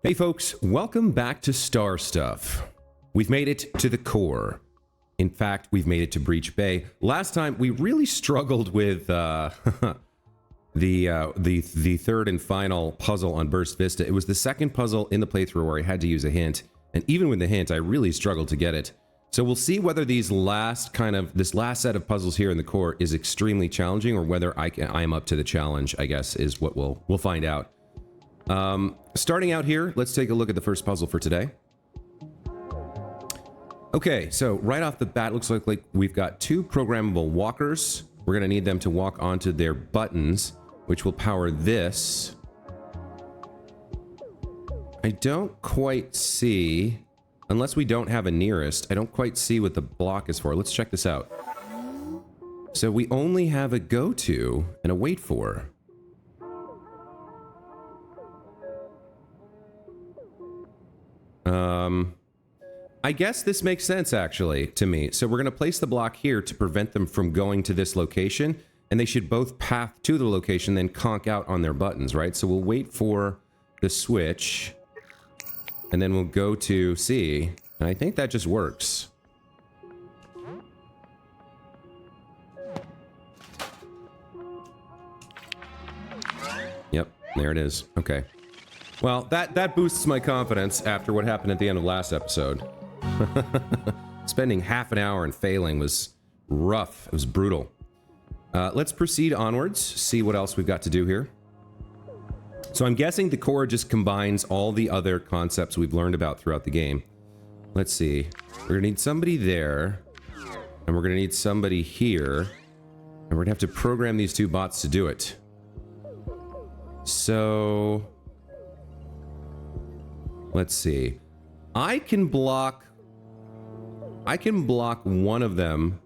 Hey folks, welcome back to Star Stuff. We've made it to the core. In fact, we've made it to Breach Bay. Last time, we really struggled with the third and final puzzle on Burst Vista. It was the second puzzle in the playthrough where I had to use a hint, and even with the hint, I really struggled to get it. So we'll see whether this last set of puzzles here in the core is extremely challenging, or whether I am up to the challenge, I guess, is what we'll find out. Starting out here, let's take a look at the first puzzle for today. Okay, so right off the bat, looks like we've got two programmable walkers. We're going to need them to walk onto their buttons, which will power this. I don't quite see, unless we don't have a nearest, I don't quite see what the block is for. Let's check this out. So we only have a go to and a wait for. I guess this makes sense, actually, to me. So we're going to place the block here to prevent them from going to this location, and they should both path to the location, then conk out on their buttons, right? So we'll wait for the switch, and then we'll go to C, and I think that just works. Yep, there it is. Okay. Well, that boosts my confidence after what happened at the end of last episode. Spending half an hour and failing was rough. It was brutal. Let's proceed onwards, see what else we've got to do here. So I'm guessing the core just combines all the other concepts we've learned about throughout the game. Let's see. We're gonna need somebody there, and we're gonna need somebody here, and we're gonna have to program these two bots to do it. So let's see. I can block one of them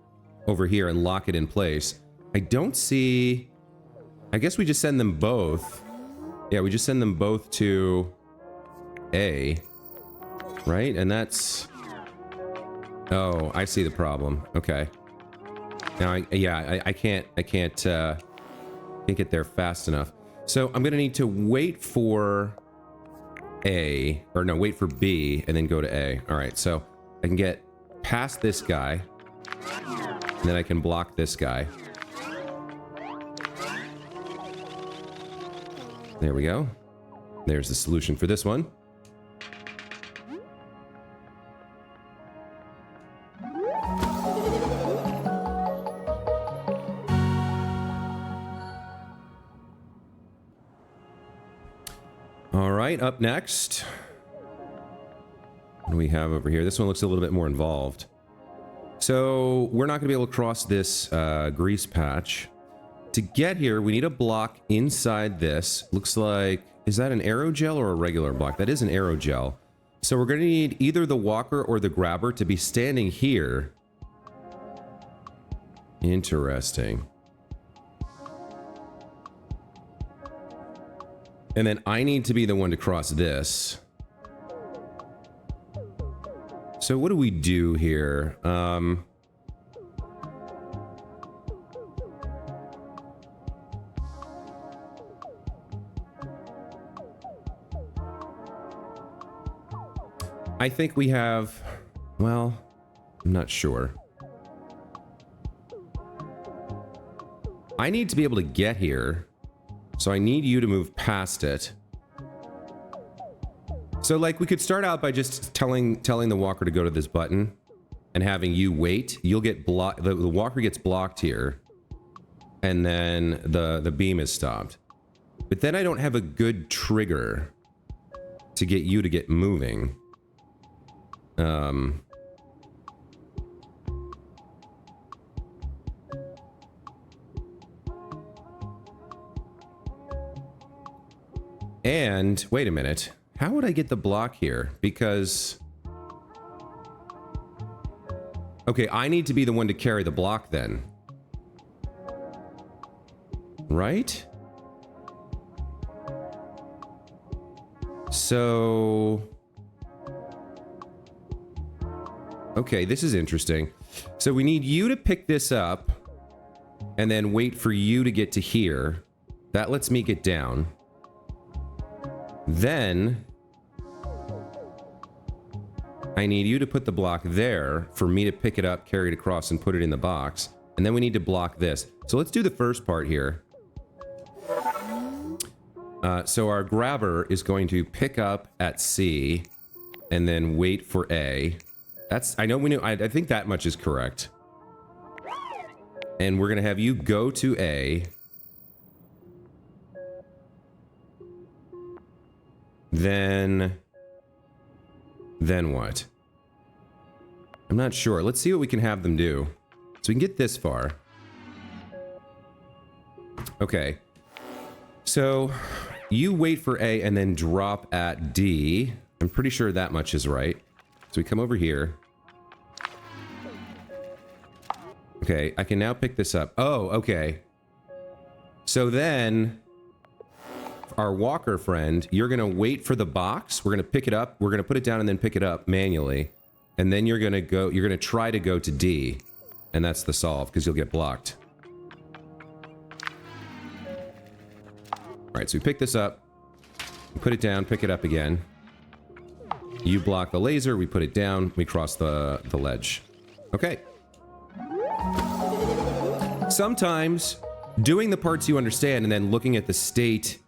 over here and lock it in place. I don't see... I guess we just send them both. Yeah, we just send them both to A. Right? And that's... Oh, I see the problem. Okay. Now, I can't get there fast enough. So I'm gonna need to wait for A, or no, wait for B, and then go to A. All right, so I can get past this guy, and then I can block this guy. There we go. There's the solution for this one. All right, up next. What do we have over here? This one looks a little bit more involved. So we're not going to be able to cross this grease patch. To get here, we need a block inside this. Looks like... Is that an aerogel or a regular block? That is an aerogel. So we're going to need either the walker or the grabber to be standing here. Interesting. And then I need to be the one to cross this. So what do we do here? I think we have... Well, I'm not sure. I need to be able to get here. So I need you to move past it. So, like, we could start out by just telling the walker to go to this button and having you wait. You'll get blocked. The walker gets blocked here, and then the beam is stopped. But then I don't have a good trigger to get you to get moving. And wait a minute. How would I get the block here? Because... Okay, I need to be the one to carry the block then. Right? So... Okay, this is interesting. So we need you to pick this up and then wait for you to get to here. That lets me get down. Then I need you to put the block there for me to pick it up, carry it across, and put it in the box. And then we need to block this. So let's do the first part here. So our grabber is going to pick up at C and then wait for A. That's, I know we knew, I think that much is correct. And we're going to have you go to A. Then what? I'm not sure. Let's see what we can have them do. So we can get this far. Okay. So you wait for A and then drop at D. I'm pretty sure that much is right. So we come over here. Okay, I can now pick this up. Oh, okay. So then, our walker friend, you're going to wait for the box. We're going to pick it up. We're going to put it down and then pick it up manually. And then you're going to try to go to D. And that's the solve, because you'll get blocked. Alright, so we pick this up. Put it down, pick it up again. You block the laser, we put it down, we cross the ledge. Okay. Sometimes, doing the parts you understand and then looking at the state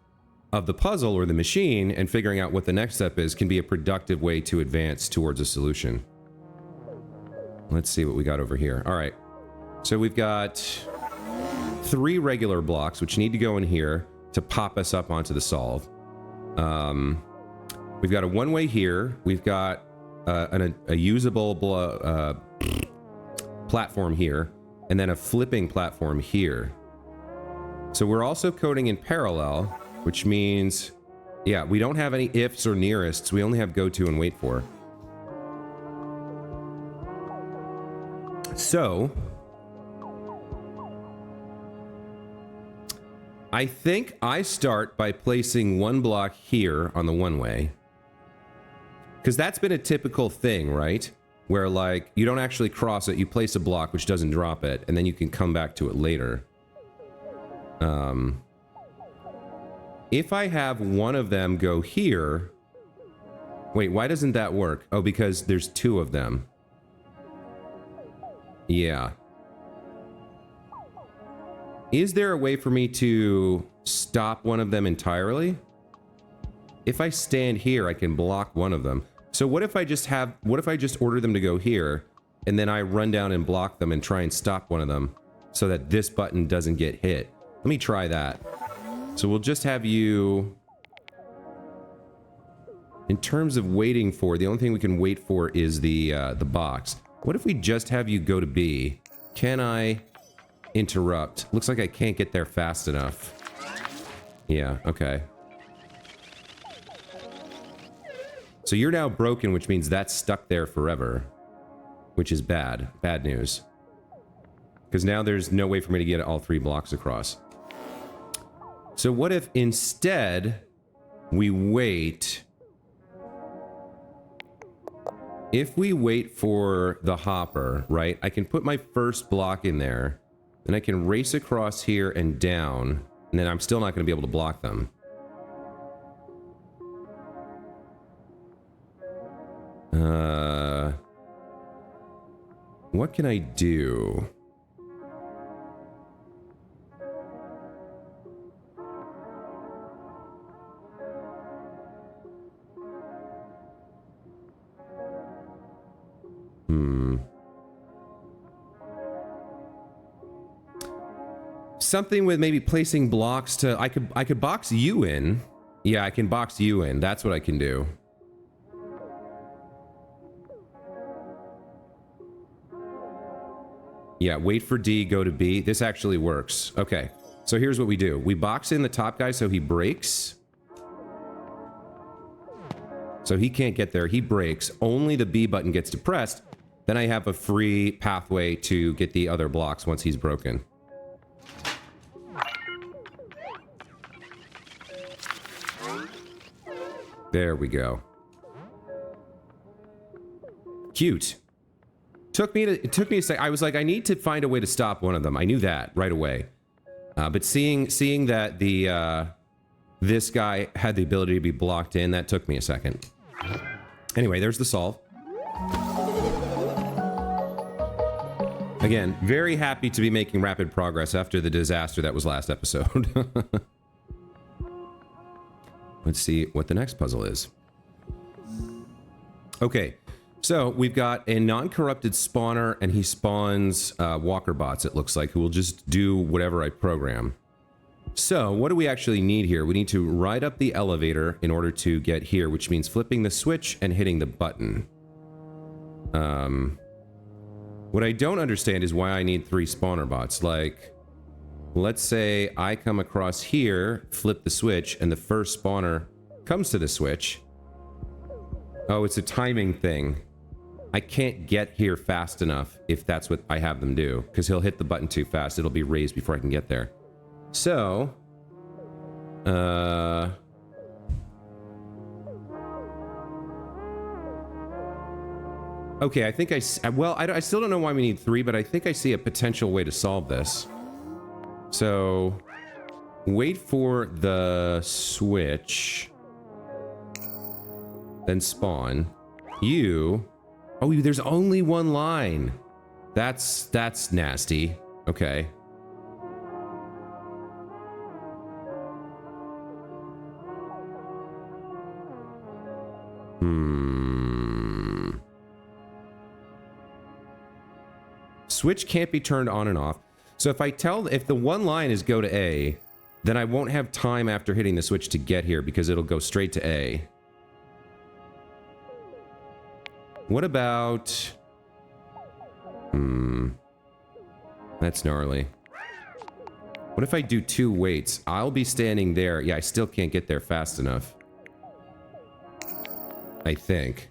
of the puzzle or the machine and figuring out what the next step is can be a productive way to advance towards a solution. Let's see what we got over here. All right. So we've got 3 regular blocks, which need to go in here to pop us up onto the solve. We've got a one-way here. We've got a usable platform here, and then a flipping platform here. So we're also coding in parallel, which means, yeah, we don't have any ifs or nearests. We only have go to and wait for. So I think I start by placing one block here on the one-way. Because that's been a typical thing, right? Where, like, you don't actually cross it, you place a block which doesn't drop it, and then you can come back to it later. If I have one of them go here... Wait, why doesn't that work? Oh, because there's 2 of them. Yeah. Is there a way for me to stop one of them entirely? If I stand here, I can block one of them. So what if I just order them to go here, and then I run down and block them and try and stop one of them so that this button doesn't get hit? Let me try that. So we'll just have you... In terms of waiting for, the only thing we can wait for is the box. What if we just have you go to B? Can I interrupt? Looks like I can't get there fast enough. Yeah, okay. So you're now broken, which means that's stuck there forever. Which is bad. Bad news. Because now there's no way for me to get all 3 blocks across. So what if instead we wait... If we wait for the hopper, right, I can put my first block in there, then I can race across here and down, and then I'm still not going to be able to block them. What can I do? Something with maybe placing blocks to... I could box you in. Yeah, I can box you in. That's what I can do. Yeah, wait for D, go to B. This actually works. Okay, so here's what we do. We box in the top guy so he breaks. So he can't get there. He breaks. Only the B button gets depressed. Then I have a free pathway to get the other blocks once he's broken. There we go. Cute. It took me a sec. I was like, I need to find a way to stop one of them. I knew that right away. But seeing that this guy had the ability to be blocked in, that took me a second. Anyway, there's the solve. Again, very happy to be making rapid progress after the disaster that was last episode. Let's see what the next puzzle is. Okay, so we've got a non-corrupted spawner, and he spawns walker bots, it looks like, who will just do whatever I program. So, what do we actually need here? We need to ride up the elevator in order to get here, which means flipping the switch and hitting the button. What I don't understand is why I need 3 spawner bots. Like, let's say I come across here, flip the switch, and the first spawner comes to the switch. Oh, it's a timing thing. I can't get here fast enough if that's what I have them do, because he'll hit the button too fast. It'll be raised before I can get there. So, okay, I think well, I still don't know why we need 3, but I think I see a potential way to solve this. So, wait for the switch, then spawn. Oh, there's only one line. That's nasty. Okay. Switch can't be turned on and off. So if the one line is go to A, then I won't have time after hitting the switch to get here because it'll go straight to A. What about... That's gnarly. What if I do 2 waits? I'll be standing there. Yeah, I still can't get there fast enough. I think.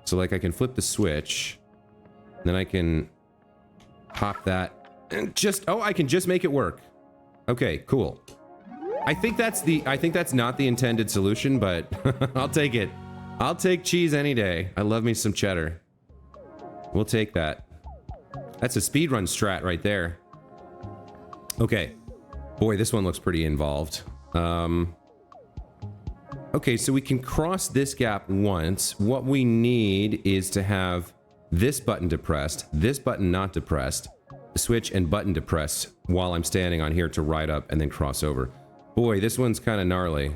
So, like, I can flip the switch. Then I can pop that. And just... Oh, I can just make it work. Okay, cool. I think that's not the intended solution, but I'll take it. I'll take cheese any day. I love me some cheddar. We'll take that. That's a speedrun strat right there. Okay. Boy, this one looks pretty involved. Okay, so we can cross this gap once. What we need is to have this button depressed, this button not depressed, switch and button depressed while I'm standing on here to ride up and then cross over. Boy, this one's kind of gnarly.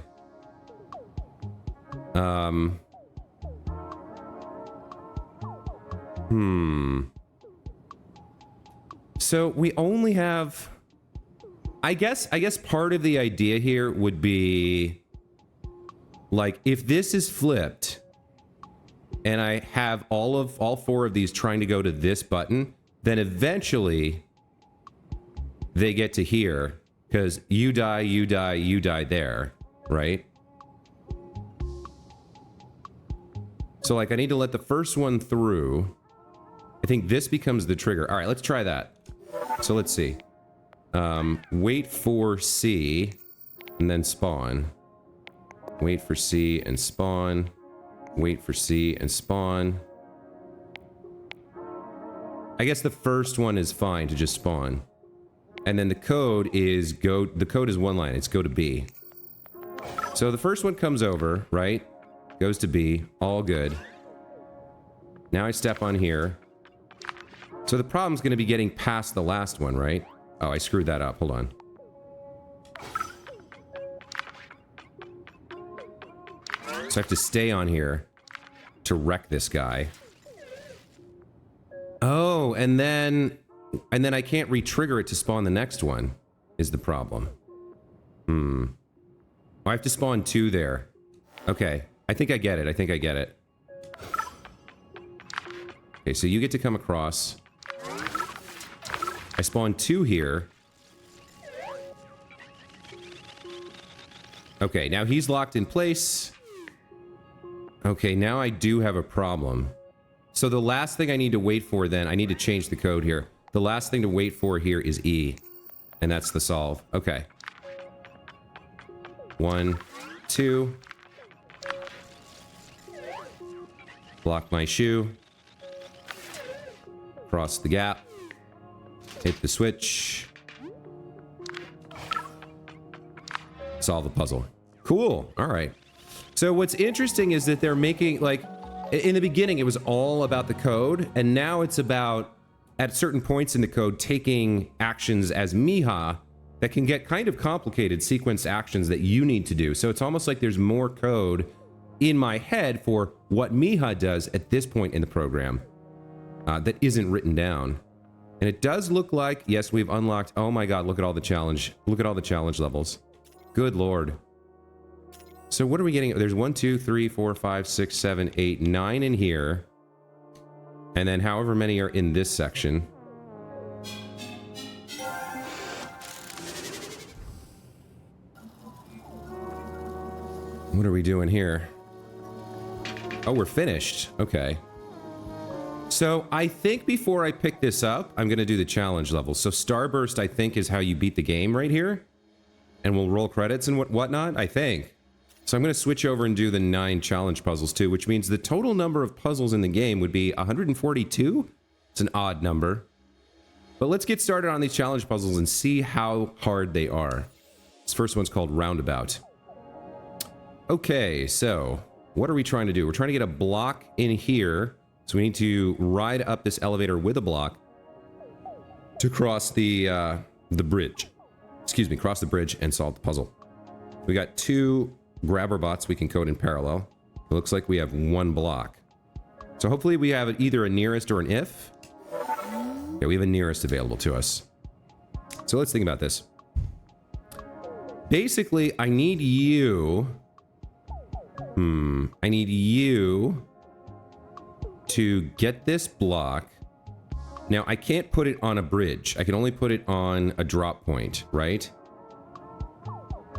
So we only have... I guess part of the idea here would be... Like, if this is flipped... and I have all 4 of these trying to go to this button, then eventually they get to here, because you die, you die, you die there, right? So, like, I need to let the first one through. I think this becomes the trigger. All right, let's try that. So, let's see. Wait for C, and then spawn. Wait for C and spawn. Wait for C and spawn. I guess the first one is fine to just spawn. And then the code is one line. It's go to B. So the first one comes over, right? Goes to B. All good. Now I step on here. So the problem's going to be getting past the last one, right? Oh, I screwed that up. Hold on. So I have to stay on here to wreck this guy. Oh, and then I can't re-trigger it to spawn the next one, is the problem. Oh, I have to spawn 2 there. Okay, I think I get it. Okay, so you get to come across. I spawn 2 here. Okay, now he's locked in place. Okay, now I do have a problem. So the last thing I need to wait for then, I need to change the code here. The last thing to wait for here is E. And that's the solve. Okay. 1, 2. Block my shoe. Cross the gap. Hit the switch. Solve the puzzle. Cool. All right. So what's interesting is that they're making, like, In the beginning, it was all about the code, and now it's about, at certain points in the code, taking actions as Miha that can get kind of complicated sequence actions that you need to do. So it's almost like there's more code in my head for what Miha does at this point in the program that isn't written down. And it does look like, yes, we've unlocked, oh my god, look at all the challenge levels. Good lord. So what are we getting? There's 1, 2, 3, 4, 5, 6, 7, 8, 9 in here. And then however many are in this section. What are we doing here? Oh, we're finished. Okay. So I think before I pick this up, I'm going to do the challenge level. So Starburst, I think, is how you beat the game right here. And we'll roll credits and whatnot, I think. So I'm going to switch over and do the 9 challenge puzzles too, which means the total number of puzzles in the game would be 142. It's an odd number. But let's get started on these challenge puzzles and see how hard they are. This first one's called Roundabout. Okay, so what are we trying to do? We're trying to get a block in here. So we need to ride up this elevator with a block to cross the bridge. Excuse me, cross the bridge and solve the puzzle. We got 2 grabber bots we can code in parallel. It looks like we have 1 block. So hopefully we have either a nearest or an if. Yeah, we have a nearest available to us. So let's think about this. Basically, I need you... I need you to get this block. Now, I can't put it on a bridge. I can only put it on a drop point, right?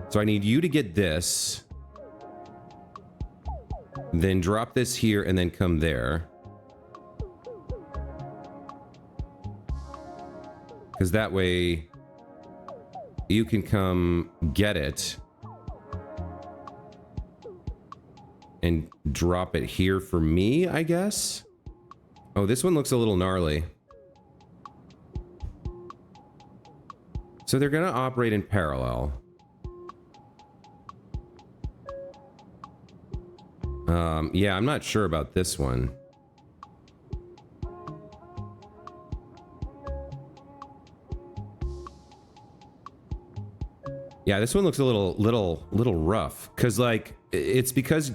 So I need you to get this. Then drop this here and then come there. Because that way you can come get it and drop it here for me, I guess. Oh, this one looks a little gnarly. So they're gonna operate in parallel. Yeah, I'm not sure about this one. Yeah, this one looks a little rough, because like it's because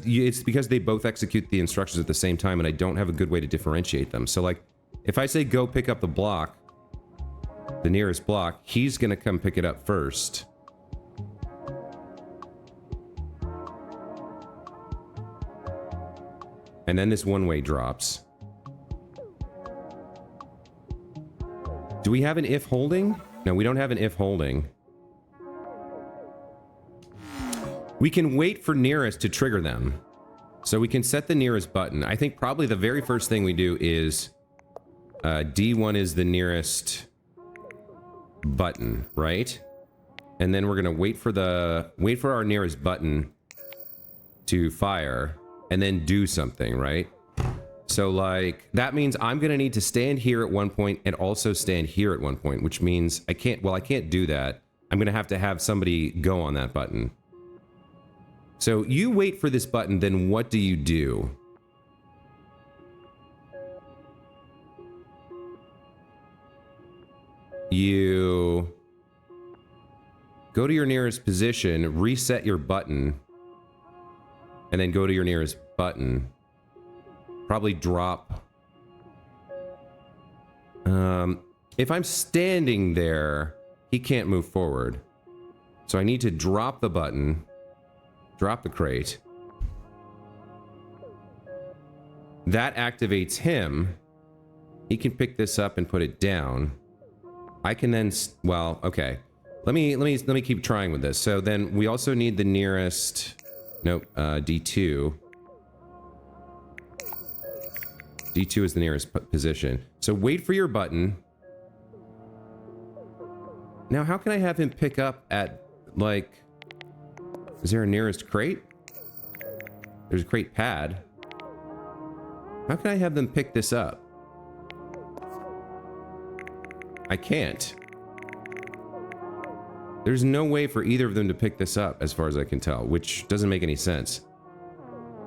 they both execute the instructions at the same time, and I don't have a good way to differentiate them. So like, if I say go pick up the block, the nearest block, he's gonna come pick it up first. And then this one-way drops. Do we have an if holding? No, we don't have an if holding. We can wait for nearest to trigger them. So we can set the nearest button. I think probably the very first thing we do is D1 is the nearest button, right? And then we're gonna wait for our nearest button to fire and then do something, right? So like that means I'm gonna need to stand here at one point and also stand here at one point, which means I can't do that. I'm gonna have to have somebody go on that button. So you wait for this button, then what do you do? You go to your nearest position, reset your button, and then go to your nearest button. Probably drop. If I'm standing there, he can't move forward. So I need to drop the button, drop the crate. That activates him. He can pick this up and put it down. I can then, well, okay. Let me keep trying with this. So then we also need the nearest, nope, D2. D2 is the nearest position. So wait for your button. Now, how can I have him pick up at, like, is there a nearest crate? There's a crate pad. How can I have them pick this up? I can't. There's no way for either of them to pick this up, as far as I can tell, which doesn't make any sense.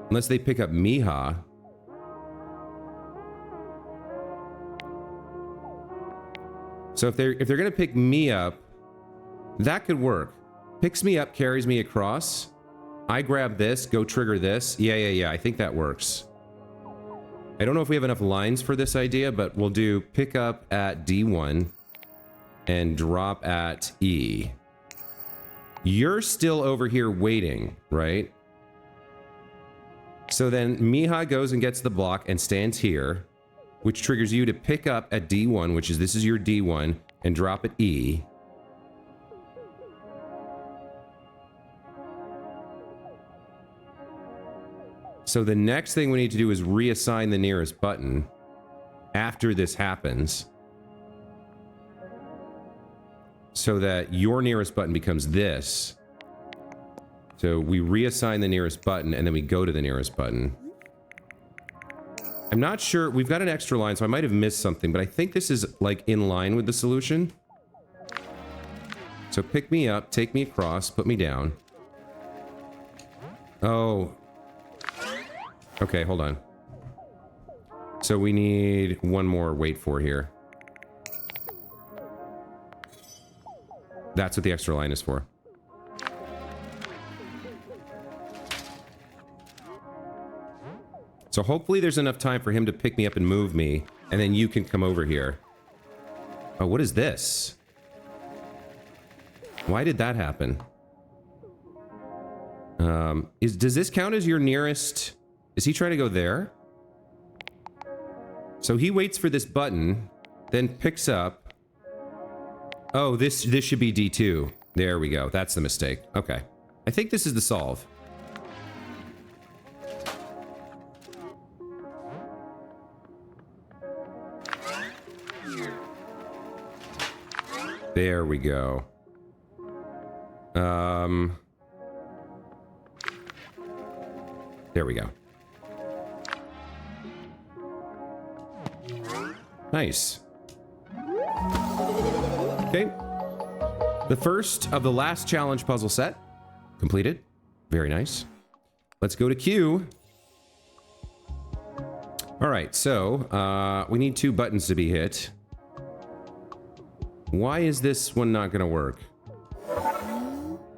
Unless they pick up Miha. So if they're gonna pick me up, that could work. Picks me up, carries me across. I grab this, go trigger this. Yeah. I think that works. I don't know if we have enough lines for this idea, but we'll do pick up at D1 and drop at E. You're still over here waiting, right? So then Miha goes and gets the block and stands here, which triggers you to pick up at D1, which is, this is your D1, and drop at E. So the next thing we need to do is reassign the nearest button after this happens, so that your nearest button becomes this. So we reassign the nearest button and then we go to the nearest button. I'm not sure. We've got an extra line, so I might have missed something, but I think this is like in line with the solution. So pick me up, take me across, put me down. Oh. Okay, hold on. So we need one more wait for here. That's what the extra line is for. So hopefully there's enough time for him to pick me up and move me, and then you can come over here. Oh, what is this? Why did that happen? Does this count as your nearest? Is he trying to go there? So he waits for this button, then picks up. Oh, this should be D2. There we go. That's the mistake. Okay. I think this is the solve. There we go. There we go. Nice. Okay. The first of the last challenge puzzle set completed. Very nice. Let's go to Q. All right, so we need 2 buttons to be hit. Why is this one not going to work?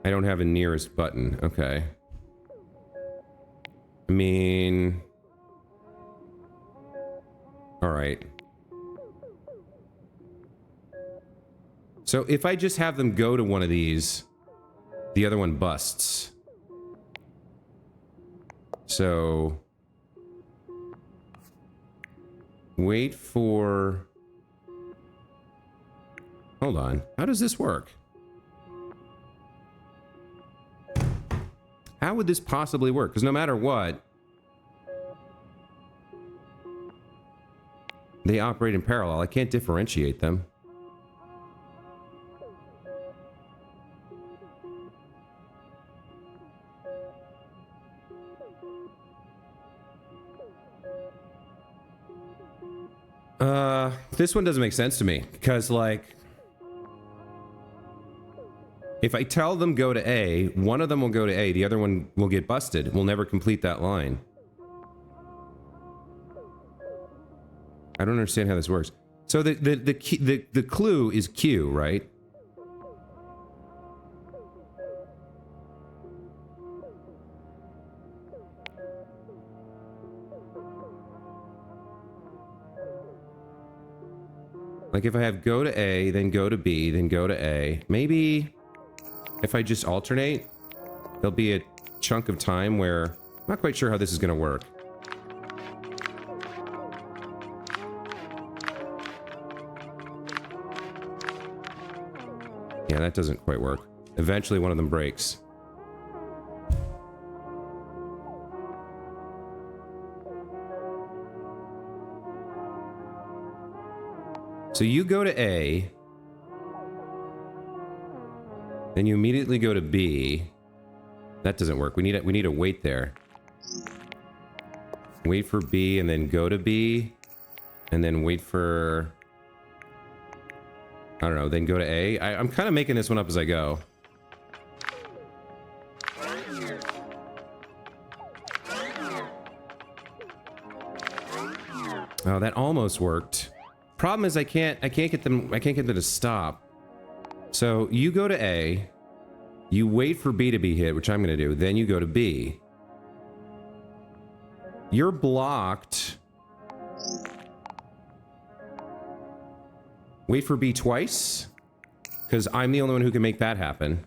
I don't have a nearest button. Okay. I mean... All right. So if I just have them go to one of these, the other one busts. So... Wait for... Hold on. How does this work? How would this possibly work? Because no matter what, they operate in parallel. I can't differentiate them. This one doesn't make sense to me, because, like, if I tell them go to A, one of them will go to A, the other one will get busted. We'll never complete that line. I don't understand how this works. So the clue is Q, right? Like if I have go to A, then go to B, then go to A, maybe if I just alternate, there'll be a chunk of time where I'm not quite sure how this is going to work. Yeah, that doesn't quite work. Eventually one of them breaks. So you go to A, then you immediately go to B. That doesn't work. We need to wait there. Wait for B and then go to B, and then wait for, I don't know, then go to A. I'm kind of making this one up as I go. Oh, that almost worked. Problem is I can't get them to stop. So you go to A, you wait for B to be hit, which I'm going to do. Then you go to B. You're blocked. Wait for B twice, because I'm the only one who can make that happen.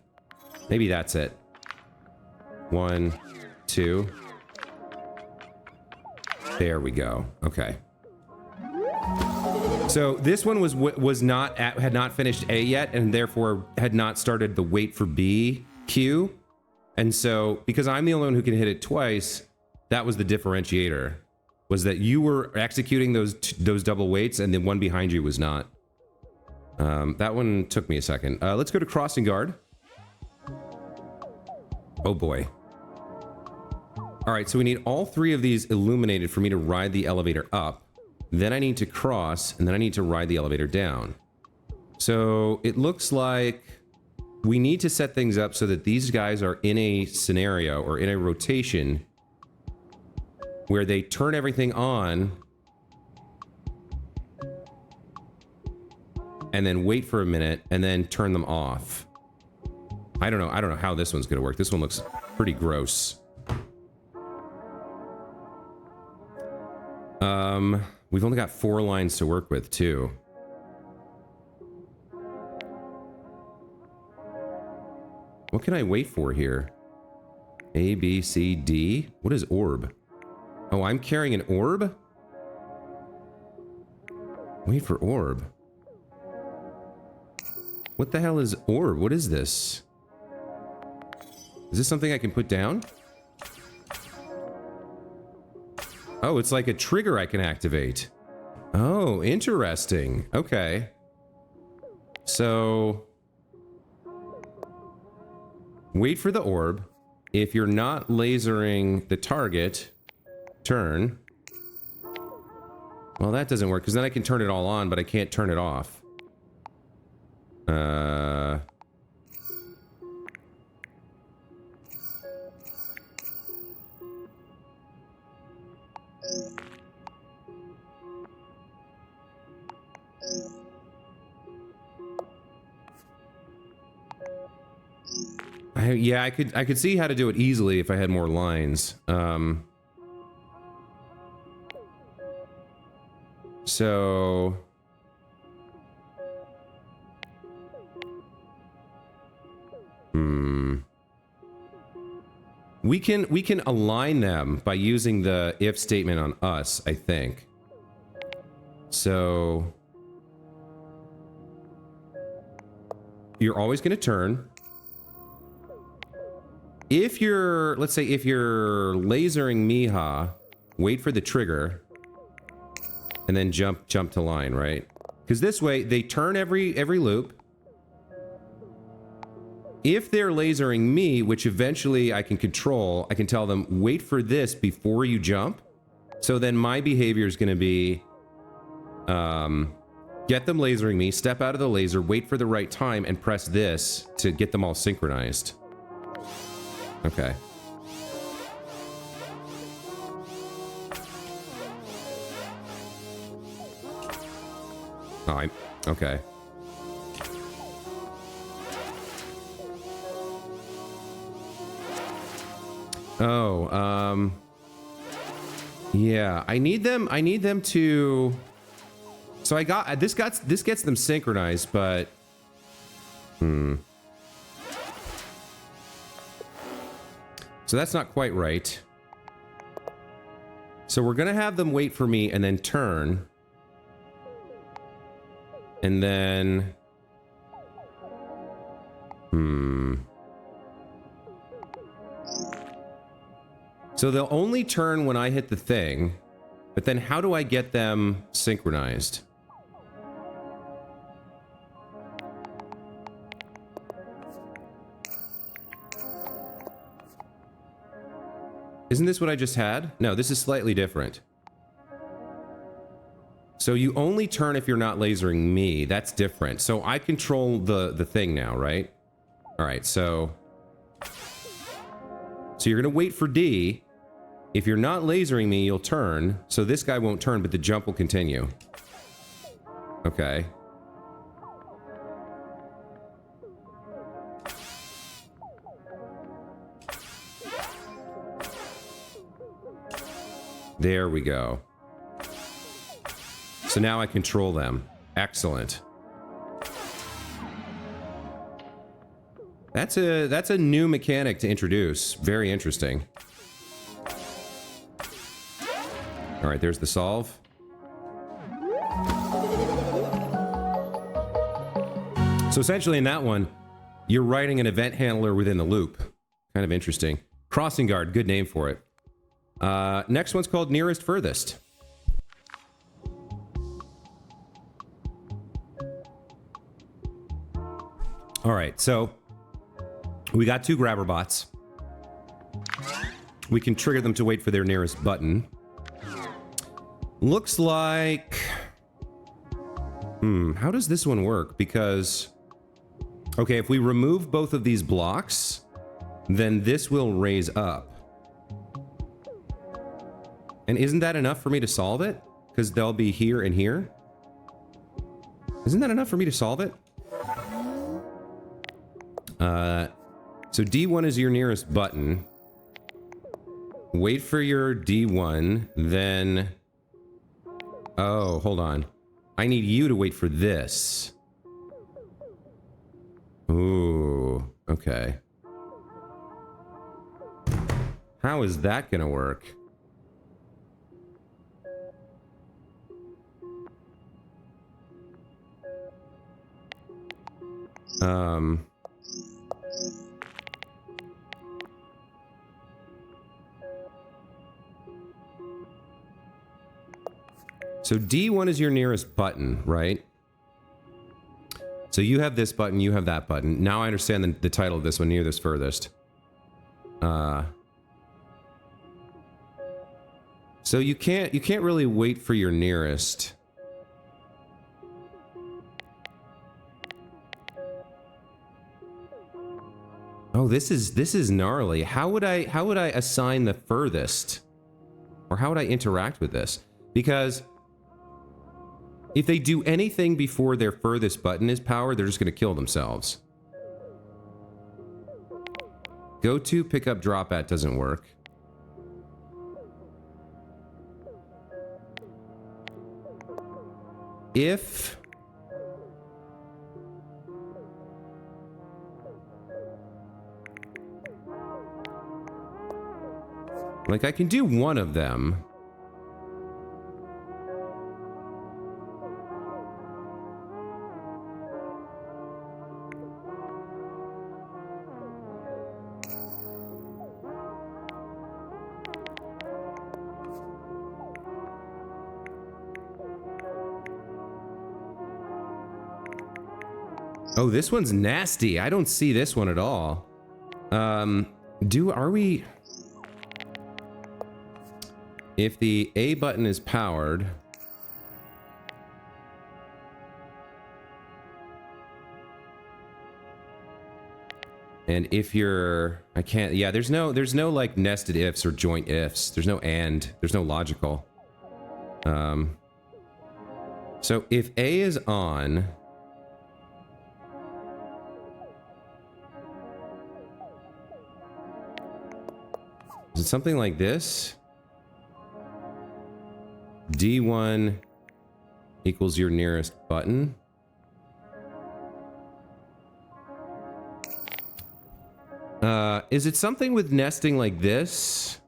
Maybe that's it. 1, 2. There we go. Okay. So this one had not finished A yet, and therefore had not started the wait for B queue. And so, because I'm the only one who can hit it twice, that was the differentiator. Was that you were executing those double waits, and the one behind you was not. That one took me a second. Let's go to crossing guard. Oh boy. All right, so we need all 3 of these illuminated for me to ride the elevator up. Then I need to cross, and then I need to ride the elevator down. So it looks like we need to set things up so that these guys are in a scenario or in a rotation where they turn everything on and then wait for a minute and then turn them off. I don't know how this one's gonna work. This one looks pretty gross. We've only got 4 lines to work with, too. What can I wait for here? A, B, C, D? What is orb? Oh, I'm carrying an orb? Wait for orb. What the hell is orb? What is this? Is this something I can put down? Oh, it's like a trigger I can activate. Oh, interesting. Okay. So, wait for the orb. If you're not lasering the target, turn. Well, that doesn't work, because then I can turn it all on, but I can't turn it off. Yeah, I could see how to do it easily if I had more lines. So we can align them by using the if statement on us, I think. So you're always going to turn. If you're, let's say if you're lasering Miha, wait for the trigger and then jump to line, right? Because this way they turn every loop. If they're lasering me, which eventually I can control, I can tell them wait for this before you jump. So then my behavior is going to be get them lasering me, step out of the laser, wait for the right time, and press this to get them all synchronized. Okay. Oh, okay. Oh, yeah, I need them to, so this gets them synchronized, but, so that's not quite right. So we're gonna have them wait for me and then turn. And then... So they'll only turn when I hit the thing, but then how do I get them synchronized? Isn't this what I just had? No, this is slightly different. So you only turn if you're not lasering me. That's different. So I control the thing now, right? All right, so you're going to wait for D. If you're not lasering me, you'll turn. So this guy won't turn, but the jump will continue. Okay. There we go. So now I control them. Excellent. That's a new mechanic to introduce. Very interesting. All right, there's the solve. So essentially in that one, you're writing an event handler within the loop. Kind of interesting. Crossing guard, good name for it. Next one's called nearest furthest. All right, so we got 2 grabber bots. We can trigger them to wait for their nearest button. Looks like... how does this one work? Because... okay, if we remove both of these blocks, then this will raise up. And isn't that enough for me to solve it? Because they'll be here and here? Isn't that enough for me to solve it? So D1 is your nearest button. Wait for your D1, then... oh, hold on. I need you to wait for this. Ooh, okay. How is that gonna work? So D1 is your nearest button, right? So you have this button, you have that button. Now I understand the title of this one, nearest furthest. So you can't really wait for your nearest. Oh, this is gnarly. How would I assign the furthest? Or how would I interact with this? Because if they do anything before their furthest button is powered, they're just going to kill themselves. Go to, pick up, drop at doesn't work. If... like, I can do one of them. Oh, this one's nasty. I don't see this one at all. Are we... if the A button is powered... and if you're... I can't... yeah, there's no like nested ifs or joint ifs. There's no and. There's no logical. So if A is on... is it something like this? D1 equals your nearest button. Is it something with nesting like this?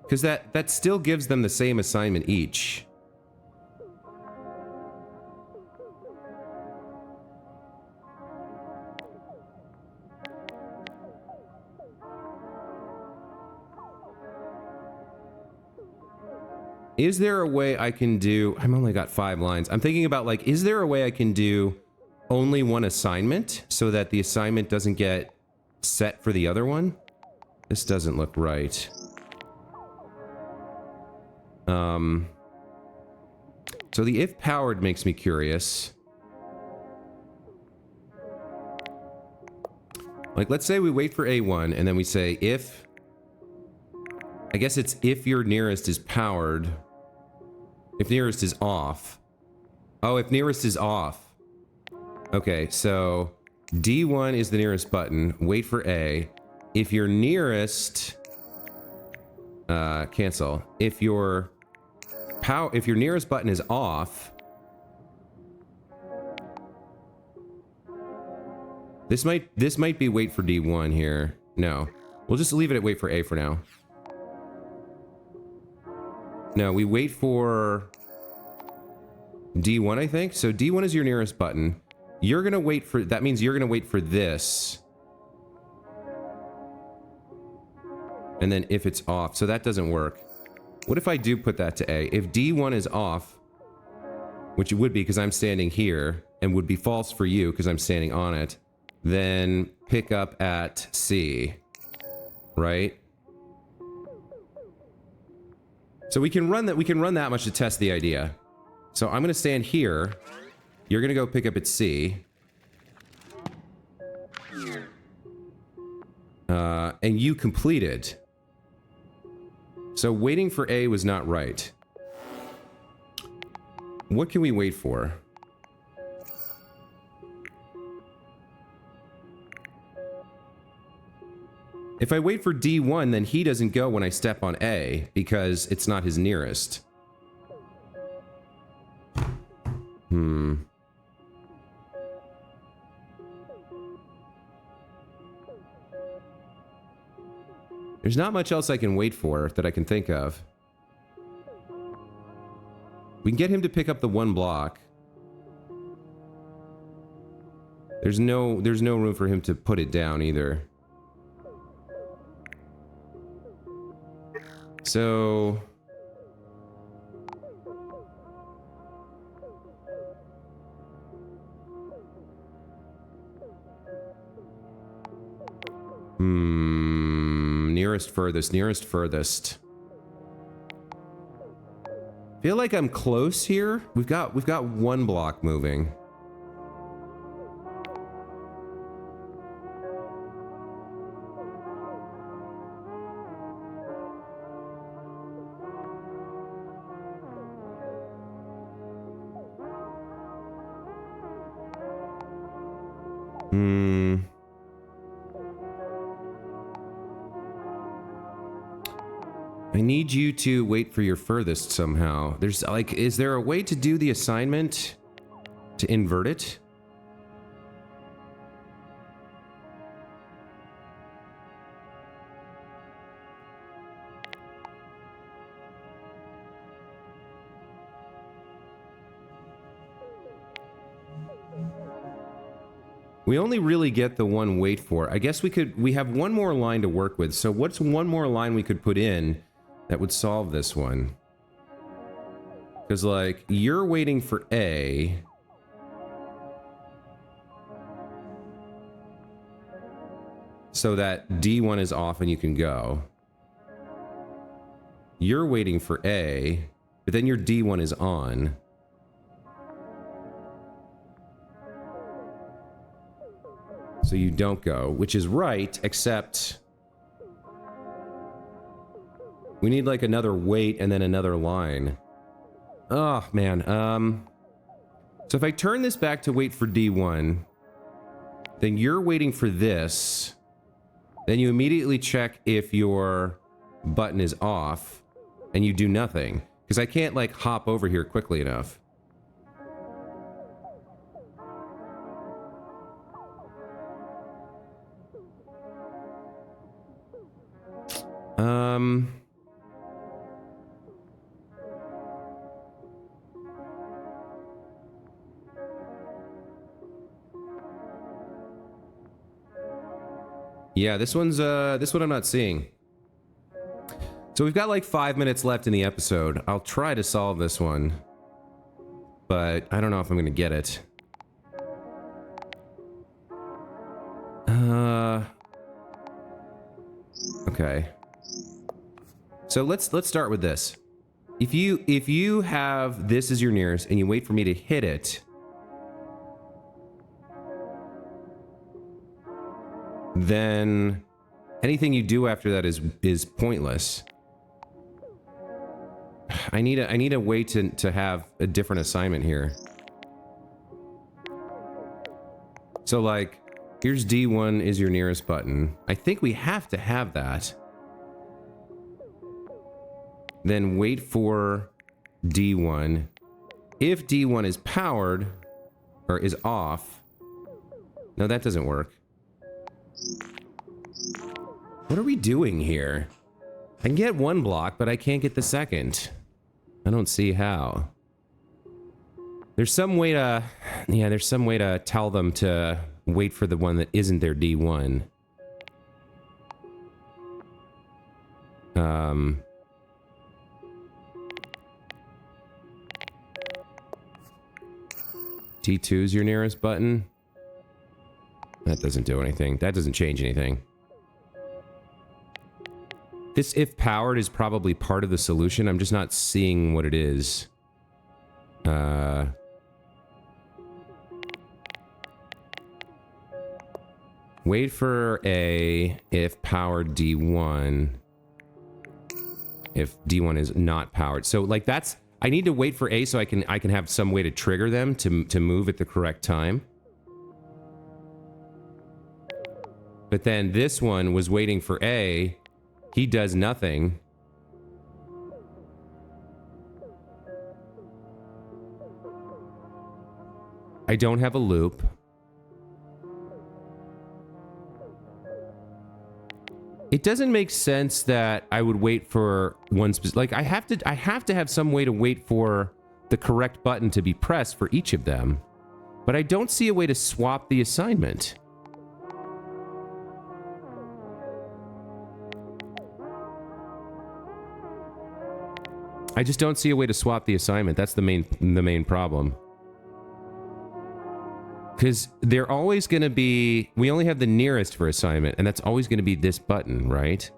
Because that still gives them the same assignment each. Is there a way I can do... I've only got 5 lines. I'm thinking about, like, is there a way I can do only one assignment so that the assignment doesn't get set for the other one? This doesn't look right. So the if powered makes me curious. Like, let's say we wait for A1 and then we say if... I guess it's if your nearest is powered... If nearest is off. Oh, if nearest is off. Okay, so D1 is the nearest button. Wait for A. If your nearest... cancel. If your nearest button is off... This might be wait for D1 here. No. We'll just leave it at wait for A for now. No, we wait for D1, I think. So D1 is your nearest button. You're gonna wait for... That means you're gonna wait for this. And then if it's off. So that doesn't work. What if I do put that to A? If D1 is off, which it would be because I'm standing here, and would be false for you because I'm standing on it, then pick up at C. Right? So we can run that much to test the idea. So I'm gonna stand here. You're gonna go pick up at C. And you completed. So waiting for A was not right. What can we wait for? If I wait for D1, then he doesn't go when I step on A, because it's not his nearest. There's not much else I can wait for that I can think of. We can get him to pick up the one block. There's no room for him to put it down either. So... Nearest, furthest, nearest, furthest. Feel like I'm close here. We've got one block moving. I need you to wait for your furthest somehow. There's like, is there a way to do the assignment to invert it? We only really get the one wait for. I guess we have one more line to work with. So what's one more line we could put in that would solve this one? Because, like, you're waiting for A. So that D1 is off and you can go. You're waiting for A, but then your D1 is on. So you don't go, which is right, except we need like another wait and then another line. Oh, man. So if I turn this back to wait for D1, then you're waiting for this. Then you immediately check if your button is off and you do nothing. Because I can't like hop over here quickly enough. Yeah, this one I'm not seeing. So we've got like 5 minutes left in the episode. I'll try to solve this one, but I don't know if I'm gonna get it. Okay. So let's start with this. If you have this as your nearest and you wait for me to hit it, then anything you do after that is pointless. I need a way to have a different assignment here. So like, here's D1 is your nearest button. I think we have to have that. Then wait for D1. If D1 is powered, or is off... No, that doesn't work. What are we doing here? I can get one block, but I can't get the second. I don't see how. There's some way to... Yeah, there's some way to tell them to wait for the one that isn't their D1. T2 is your nearest button. That doesn't do anything. That doesn't change anything. This if powered is probably part of the solution. I'm just not seeing what it is. Wait for a if powered D1. If D1 is not powered. So like that's I need to wait for A so I can have some way to trigger them to move at the correct time. But then this one was waiting for A. He does nothing. I don't have a loop. It doesn't make sense that I would wait for one specific... Like, I have to have some way to wait for the correct button to be pressed for each of them. But I don't see a way to swap the assignment. I just don't see a way to swap the assignment. That's the main problem. Because they're always going to be... We only have the nearest for assignment, and that's always going to be this button, right?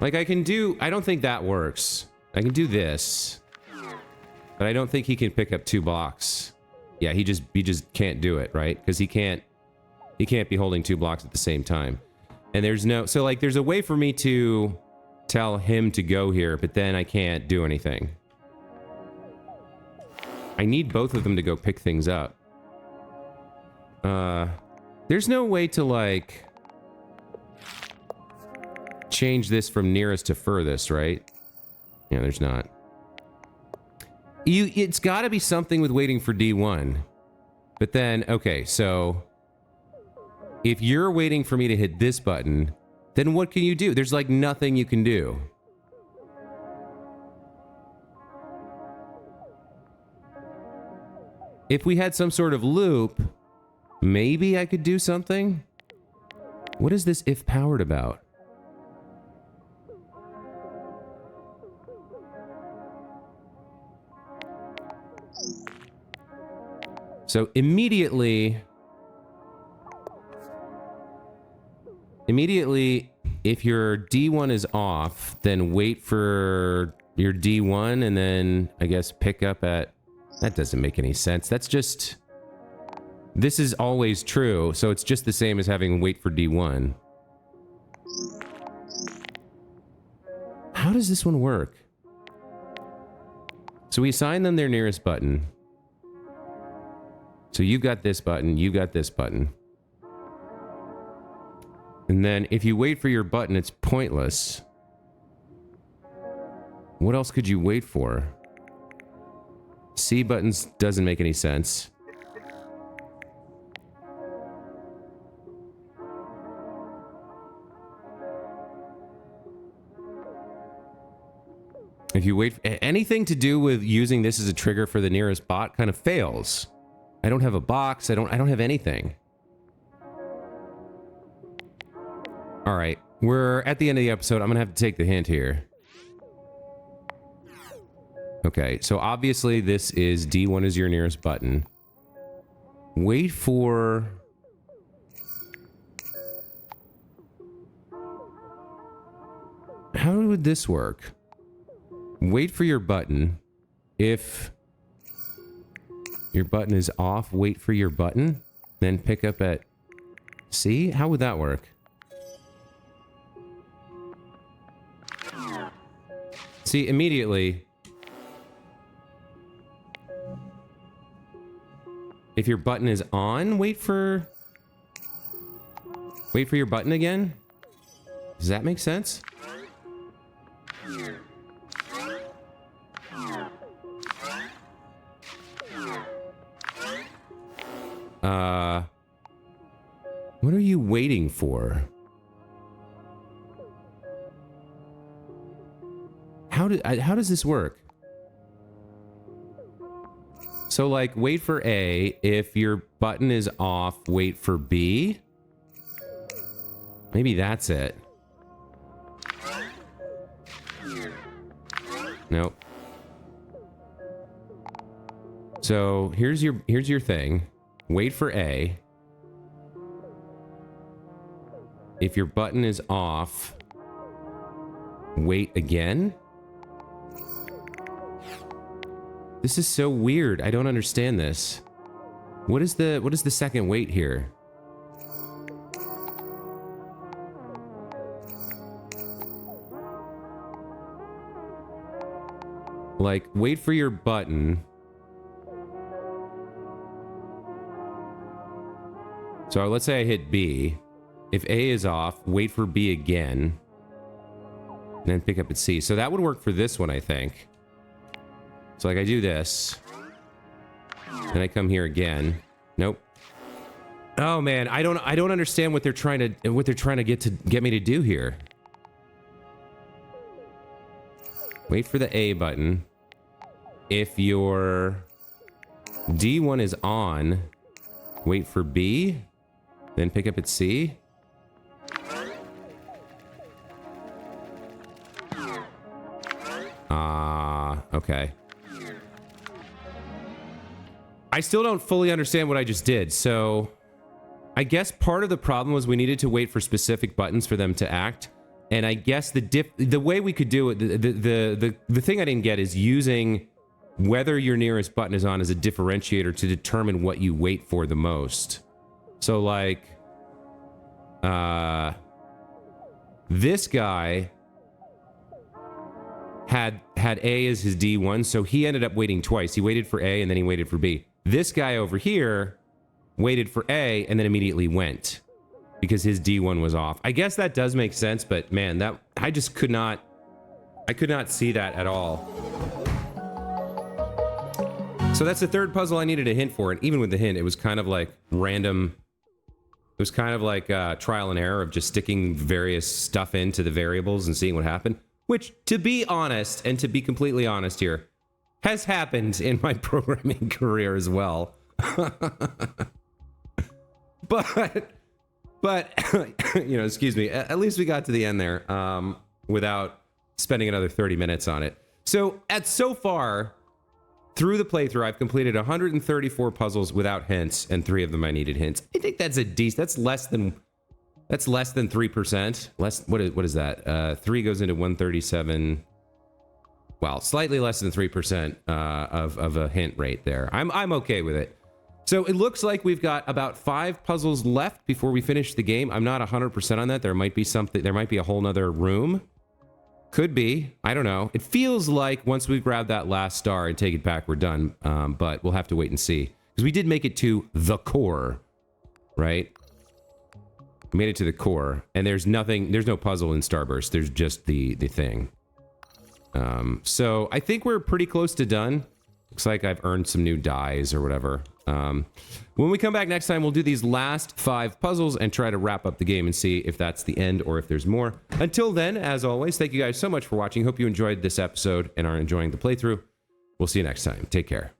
Like, I can do... I don't think that works. I can do this. But I don't think he can pick up 2 blocks. Yeah, he just can't do it, right? Because he can't be holding 2 blocks at the same time. And there's no... So, like, there's a way for me to... tell him to go here, but then I can't do anything. I need both of them to go pick things up. There's no way to, like... change this from nearest to furthest, right? Yeah, there's not. It's gotta be something with waiting for D1. But then, okay, so... if you're waiting for me to hit this button... then what can you do? There's like nothing you can do. If we had some sort of loop, maybe I could do something. What is this if powered about? So immediately, if your D1 is off, then wait for your D1 and then, I guess, pick up at... That doesn't make any sense. That's just... This is always true, so it's just the same as having wait for D1. How does this one work? So we assign them their nearest button. So you got this button, you got this button. And then if you wait for your button, it's pointless. What else could you wait for? C buttons doesn't make any sense. If you wait, anything to do with using this as a trigger for the nearest bot kind of fails. I don't have a box, I don't have anything. All right, we're at the end of the episode. I'm gonna have to take the hint here. Okay, so obviously this is D1 is your nearest button. Wait for... How would this work? Wait for your button. If your button is off, wait for your button. Then pick up at See? How would that work? See, immediately... If your button is on, wait for your button again? Does that make sense? What are you waiting for? How does this work? So, like, wait for A. If your button is off, wait for B. Maybe that's it. Nope. So, here's your thing. Wait for A. If your button is off, wait again. This is so weird. I don't understand this. What is the second wait here? Like, wait for your button. So let's say I hit B. If A is off, wait for B again. And then pick up at C. So that would work for this one, I think. So like I do this. Then I come here again. Nope. Oh man, I don't understand what they're trying to get me to do here. Wait for the A button. If your D1 is on, wait for B, then pick up at C. Okay. I still don't fully understand what I just did, so I guess part of the problem was we needed to wait for specific buttons for them to act, and I guess the way we could do it, the thing I didn't get is using whether your nearest button is on as a differentiator to determine what you wait for the most. So like, this guy had A as his D1, so he ended up waiting twice. He waited for A and then he waited for B. This guy over here waited for A and then immediately went because his D1 was off. I guess that does make sense, but man, that I could not see that at all. So that's the third puzzle I needed a hint for, and even with the hint, it was kind of like random. It was kind of like trial and error of just sticking various stuff into the variables and seeing what happened. Which, to be honest, and to be completely honest here, has happened in my programming career as well. but you know, excuse me, at least we got to the end there without spending another 30 minutes on it. So far, through the playthrough, I've completed 134 puzzles without hints, and 3 of them I needed hints. I think that's a decent, that's less than 3%. What is that? 3 goes into 137. Well, slightly less than 3% of a hint rate there. I'm okay with it. So it looks like we've got about 5 puzzles left before we finish the game. I'm not 100% on that. There might be something. There might be a whole nother room. Could be. I don't know. It feels like once we grab that last star and take it back, we're done. But we'll have to wait and see. Because we did make it to the core, right? We made it to the core, and there's no puzzle in Starburst. There's just the thing. So I think we're pretty close to done. Looks like I've earned some new dies or whatever. When we come back next time, we'll do these last 5 puzzles and try to wrap up the game and see if that's the end or if there's more. Until then, as always, thank you guys so much for watching. Hope you enjoyed this episode and are enjoying the playthrough. We'll see you next time. Take care.